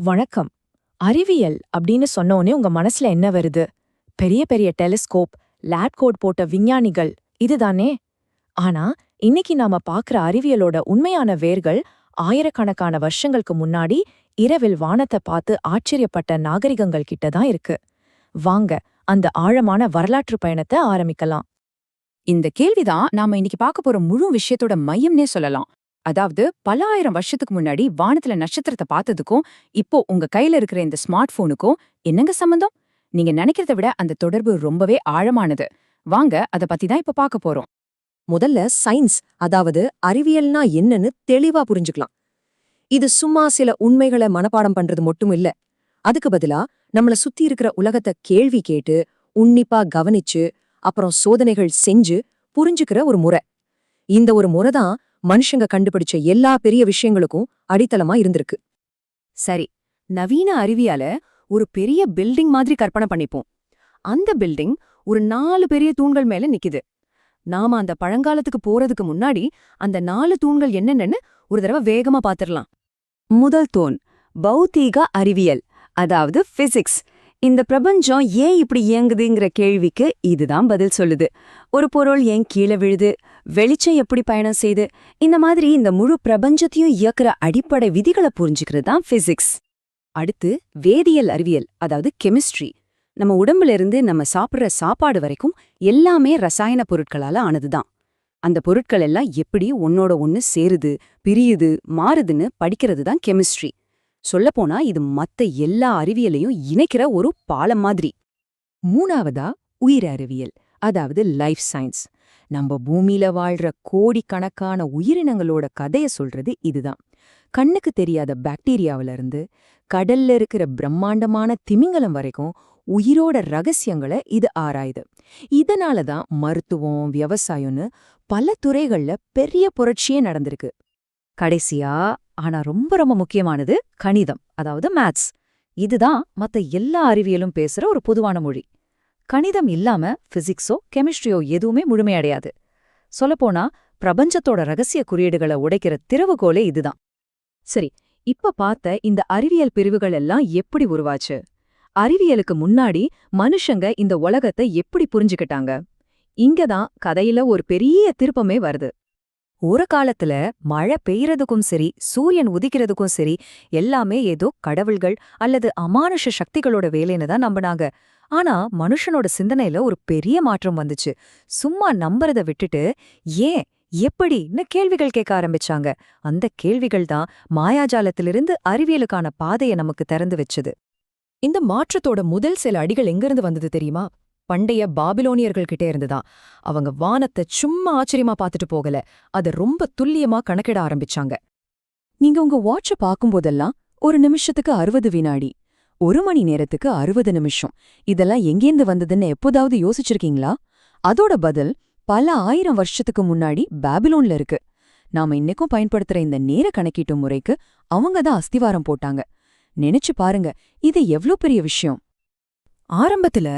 வணக்கம். அறிவியல் அப்படின்னு சொன்னோனே உங்க மனசுல என்ன வருது? பெரிய பெரிய டெலிஸ்கோப், லேப் கோட் போட்ட விஞ்ஞானிகள் இதுதானே? ஆனா இன்னைக்கு நாம பாக்குற அறிவியலோட உண்மையான வேர்கள் ஆயிரக்கணக்கான வருஷங்களுக்கு முன்னாடி இரவில் வானத்தை பார்த்து ஆச்சரியப்பட்ட நாகரிகங்கள் கிட்ட தான் இருக்கு. வாங்க அந்த ஆழமான வரலாற்று பயணத்தை ஆரம்பிக்கலாம். இந்த கேள்விதான் நாம இன்னைக்கு பார்க்க போற முழு விஷயத்தோட மையம்னே சொல்லலாம். அதாவது பல ஆயிரம் வருஷத்துக்கு முன்னாடி வானத்துல நட்சத்திரத்தை பார்த்ததுக்கும் இப்போ உங்க கையில இருக்கிற இந்த ஸ்மார்ட் போனுக்கும் என்னங்க சம்பந்தம்? நீங்க நினைக்கிறத விட அந்த தொடர்பு ரொம்பவே ஆழமானது. வாங்க அத பத்தி தான் இப்ப பார்க்க போறோம். முதல்ல சயின்ஸ், அதாவது அறிவியல்னா என்னன்னு தெளிவா புரிஞ்சுக்கலாம். இது சும்மா சில உண்மைகளை மனப்பாடம் பண்றது மட்டும் இல்ல. அதுக்கு பதிலா நம்மள சுத்தி இருக்கிற உலகத்தை கேள்வி கேட்டு உன்னிப்பா கவனிச்சு அப்புறம் சோதனைகள் செஞ்சு புரிஞ்சுக்கிற ஒரு முறை. இந்த ஒரு முறைதான் மனுஷங்க கண்டுபிடிச்ச எல்லா பெரிய விஷயங்களுக்கும் அடித்தளமா இருந்திருக்கு. சரி, நவீன அறிவியால ஒரு பெரிய பில்டிங் மாதிரி கற்பனை பண்ணிப்போம். அந்த பில்டிங் ஒரு 4 பெரிய தூண்கள் மேல நிக்குது. நாம அந்த பழங்காலத்துக்கு போறதுக்கு முன்னாடி அந்த 4 தூண்கள் என்னென்னு ஒரு தடவை வேகமா பாத்திரலாம். முதல் தூண் பௌதீக அறிவியல், அதாவது பிசிக்ஸ். இந்த பிரபஞ்சம் ஏன் இப்படி இயங்குதுங்கிற கேள்விக்கு இதுதான் பதில் சொல்லுது. ஒரு பொருள் ஏன் கீழே விழுது, வெளிச்சம் எப்படி பயணம் செய்து, இந்த மாதிரி இந்த முழு பிரபஞ்சத்தையும் இயக்குற அடிப்படை விதிகளை புரிஞ்சுக்கிறது தான் பிசிக்ஸ். அடுத்து வேதியியல் அறிவியல், அதாவது கெமிஸ்ட்ரி. நம்ம உடம்புல இருந்து நம்ம சாப்பிடுற சாப்பாடு வரைக்கும் எல்லாமே ரசாயன பொருட்களால ஆனதுதான். அந்த பொருட்கள் எல்லாம் எப்படி ஒன்னோட ஒன்னு சேருது, பிரியுது, மாறுதுன்னு படிக்கிறது தான் கெமிஸ்ட்ரி. சொல்லப்போனா இது மத்த எல்லா அறிவியலையும் இணைக்கிற ஒரு பாலம் மாதிரி. மூணாவதா உயிர் அறிவியல், அதாவது லைஃப் சயின்ஸ். நம்ம பூமியில வாழ்ற கோடிக்கணக்கான உயிரினங்களோட கதைய சொல்றது இதுதான். கண்ணுக்கு தெரியாத பாக்டீரியாவில இருந்து கடல்ல இருக்கிற பிரம்மாண்டமான திமிங்கலம் வரைக்கும் உயிரோட ரகசியங்களை இது ஆராயுது. இதனாலதான் மருத்துவம், விவசாயம்னு பல துறைகள்ல பெரிய புரட்சியே நடந்திருக்கு. கடைசியா ஆனா ரொம்ப ரொம்ப முக்கியமானது கணிதம், அதாவது மேத்ஸ். இதுதான் மத்த எல்லா அறிவியலும் பேசுற ஒரு பொதுவான மொழி. கணிதம் இல்லாம பிசிக்ஸோ கெமிஸ்ட்ரியோ எதுவுமே முழுமையடையாது. சொல்லப்போனா பிரபஞ்சத்தோட ரகசிய குறியீடுகளை உடைக்கிற திறவுகோலே இதுதான். சரி, இப்ப பார்த்த இந்த அறிவியல் பிரிவுகள் எல்லாம் எப்படி உருவாச்சு? அறிவியலுக்கு முன்னாடி மனுஷங்க இந்த உலகத்தை எப்படி புரிஞ்சுக்கிட்டாங்க? இங்கதான் கதையில ஒரு பெரிய திருப்பமே வருது. ஒரு காலத்துல மழை பெய்யறதுக்கும் சரி, சூரியன் உதிக்கிறதுக்கும் சரி, எல்லாமே ஏதோ கடவுள்கள் அல்லது அமானுஷ சக்திகளோட வேலைன்னு தான் நம்பினாங்க. ஆனா மனுஷனோட சிந்தனையில ஒரு பெரிய மாற்றம் வந்துச்சு. சும்மா நம்புறத விட்டுட்டு ஏன், எப்படின்னு கேள்விகள் கேட்க ஆரம்பிச்சாங்க. அந்த கேள்விகள் தான் மாயாஜாலத்திலிருந்து அறிவியலுக்கான பாதையை நமக்கு திறந்து வச்சுது. இந்த மாற்றத்தோட முதல் சில அடிகள் எங்கிருந்து வந்தது தெரியுமா? பண்டைய பாபிலோனியர்கள் கிட்டே இருந்துதான். அவங்க வானத்தை சும்மா ஆச்சரியமா பார்த்துட்டு போகல, அத ரொம்ப துல்லியமா கணக்கிட ஆரம்பிச்சாங்க. நீங்க உங்க வாட்ச பார்க்கும்போதெல்லாம் ஒரு நிமிஷத்துக்கு 60 வினாடி, ஒரு மணி நேரத்துக்கு 60 நிமிஷம், இதெல்லாம் எங்கேந்து வந்ததுன்னு எப்போதாவது யோசிச்சிருக்கீங்களா? அதோட பதில் பல ஆயிரம் வருஷத்துக்கு முன்னாடி பாபிலோன்ல இருக்கு. நாம இன்னைக்கும் பயன்படுத்துற இந்த நேர கணக்கீட்டு முறைக்கு அவங்க தான் அஸ்திவாரம் போட்டாங்க. நினைச்சு பாருங்க, இது எவ்ளோ பெரிய விஷயம். ஆரம்பத்துல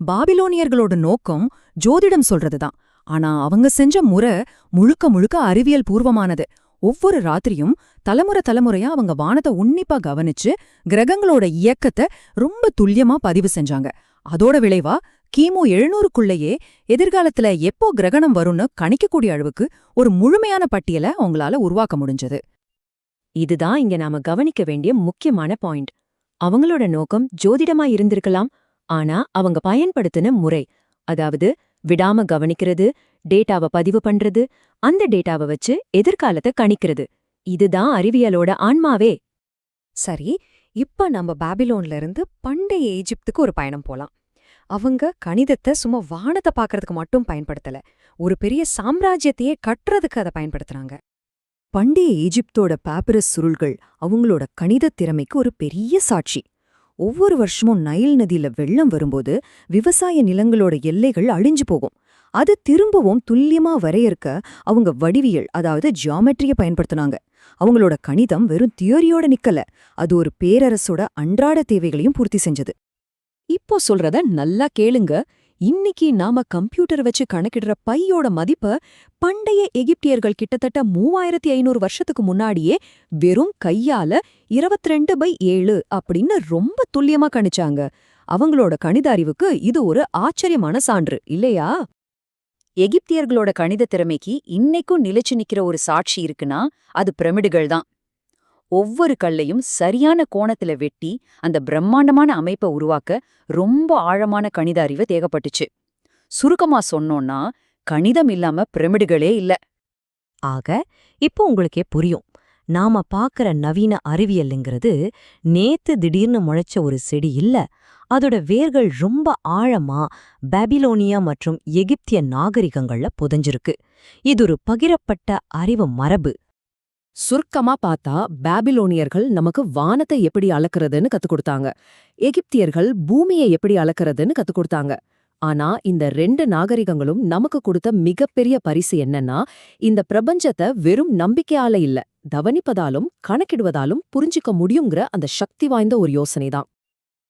பாபிலோனியர்களோட நோக்கம் ஜோதிடம் சொல்றதுதான். ஆனா அவங்க செஞ்ச முறை முழுக்க முழுக்க அறிவியல் பூர்வமானது. ஒவ்வொரு ராத்திரியும் தலைமுறையா அவங்க வானத்தை உன்னிப்பா கவனிச்சு கிரகங்களோட இயக்கத்தை ரொம்ப துல்லியமா பதிவு செஞ்சாங்க. அதோட விளைவா கிமு 700க்குள்ளேயே எதிர்காலத்துல எப்போ கிரகணம் வரும்னு கணிக்கக்கூடிய அளவுக்கு ஒரு முழுமையான பட்டியலை அவங்களால உருவாக்க முடிஞ்சது. இதுதான் இங்க நாம கவனிக்க வேண்டிய முக்கியமான பாயிண்ட். அவங்களோட நோக்கம் ஜோதிடமா இருந்திருக்கலாம், ஆனா அவங்க பயன்படுத்தின முறை, அதாவது விடாம கவனிக்கிறது, டேட்டாவை பதிவு பண்றது, அந்த டேட்டாவை வச்சு எதிர்காலத்தை கணிக்கிறது, இதுதான் அறிவியலோட ஆன்மாவே. சரி, இப்ப நம்ம பாபிலோன்ல இருந்து பண்டைய ஈஜிப்துக்கு ஒரு பயணம் போலாம். அவங்க கணிதத்தை சும்மா வானத்தை பார்க்கறதுக்கு மட்டும் பயன்படுத்தல, ஒரு பெரிய சாம்ராஜ்யத்தையே கட்டுறதுக்கு அதை பயன்படுத்துறாங்க. பண்டைய ஈஜிப்தோட பாப்பிரஸ் சுருள்கள் அவங்களோட கணித திறமைக்கு ஒரு பெரிய சாட்சி. ஒவ்வொரு வருஷமும் நைல் நதியில வெள்ளம் வரும்போது விவசாய நிலங்களோட எல்லைகள் அழிஞ்சு போகும். அது திரும்பவும் துல்லியமா வரையறுக்க அவங்க வடிவியல், அதாவது ஜியாமெட்ரிய பயன்படுத்தினாங்க. அவங்களோட கணிதம் வெறும் தியோரியோட நிக்கல, அது ஒரு பேரரசோட அன்றாட தேவைகளையும் பூர்த்தி செஞ்சது. இப்போ சொல்றத நல்லா கேளுங்க. இன்னைக்கு நாம கம்ப்யூட்டர் வச்சு கணக்கிடுற பையோட மதிப்ப பண்டைய எகிப்தியர்கள் கிட்டத்தட்ட 3500 வருஷத்துக்கு முன்னாடியே வெறும் கையால 22/7 அப்படின்னு ரொம்ப துல்லியமா கணிச்சாங்க. அவங்களோட கணித அறிவுக்கு இது ஒரு ஆச்சரியமான சான்று இல்லையா? எகிப்தியர்களோட கணித திறமைக்கு இன்னைக்கும் நிலைச்சு நிக்கிற ஒரு சாட்சி இருக்குன்னா அது பிரமிடுகள் தான். ஒவ்வொரு கல்லையும் சரியான கோணத்துல வெட்டி அந்த பிரம்மாண்டமான அமைப்பை உருவாக்க ரொம்ப ஆழமான கணித அறிவு தேவைப்பட்டுச்சு. சுருக்கமா சொன்னோம்னா கணிதம் இல்லாம பிரமிடுகளே இல்ல. ஆக இப்போ உங்களுக்கே புரியும், நாம பாக்குற நவீன அறிவியல்ங்கிறது நேத்து திடீர்னு முளைச்ச ஒரு செடி இல்ல, அதோட வேர்கள் ரொம்ப ஆழமா பாபிலோனியா மற்றும் எகிப்திய நாகரிகங்கள்ல புதைஞ்சிருக்கு. இது ஒரு பகிரப்பட்ட அறிவு மரபு. சுருக்கமா பார்த்தா பாபிலோனியர்கள் நமக்கு வானத்தை எப்படி அளக்கிறதுன்னு கத்துக் கொடுத்தாங்க. எகிப்தியர்கள் பூமியை எப்படி அளக்கிறதுன்னு கத்துக் கொடுத்தாங்க. ஆனா இந்த 2 நாகரிகங்களும் நமக்கு கொடுத்த மிகப்பெரிய பரிசு என்னன்னா, இந்த பிரபஞ்சத்தை வெறும் நம்பிக்கையால இல்ல, கவனிப்பதாலும் கணக்கிடுவதாலும் புரிஞ்சுக்க முடியுங்கிற அந்த சக்தி வாய்ந்த ஒரு யோசனைதான்.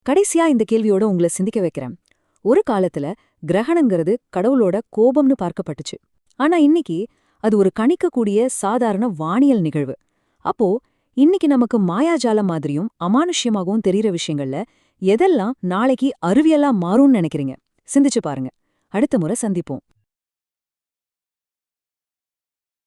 கடைசியா இந்த கேள்வியோட உங்களை சிந்திக்க வைக்கிறேன். ஒரு காலத்துல கிரகணங்கிறது கடவுளோட கோபம்னு பார்க்கப்பட்டுச்சு. ஆனா இன்னைக்கு அது ஒரு கணிக்கக்கூடிய சாதாரண வானியல் நிகழ்வு. அப்போ இன்னைக்கு நமக்கு மாயாஜாலம் மாதிரியும் அமானுஷ்யமாகவும் தெரியிற விஷயங்கள்ல எதெல்லாம் நாளைக்கு அறிவியலா மாறும்னு நினைக்கிறீங்க? சிந்திச்சு பாருங்க. அடுத்த முறை சந்திப்போம்.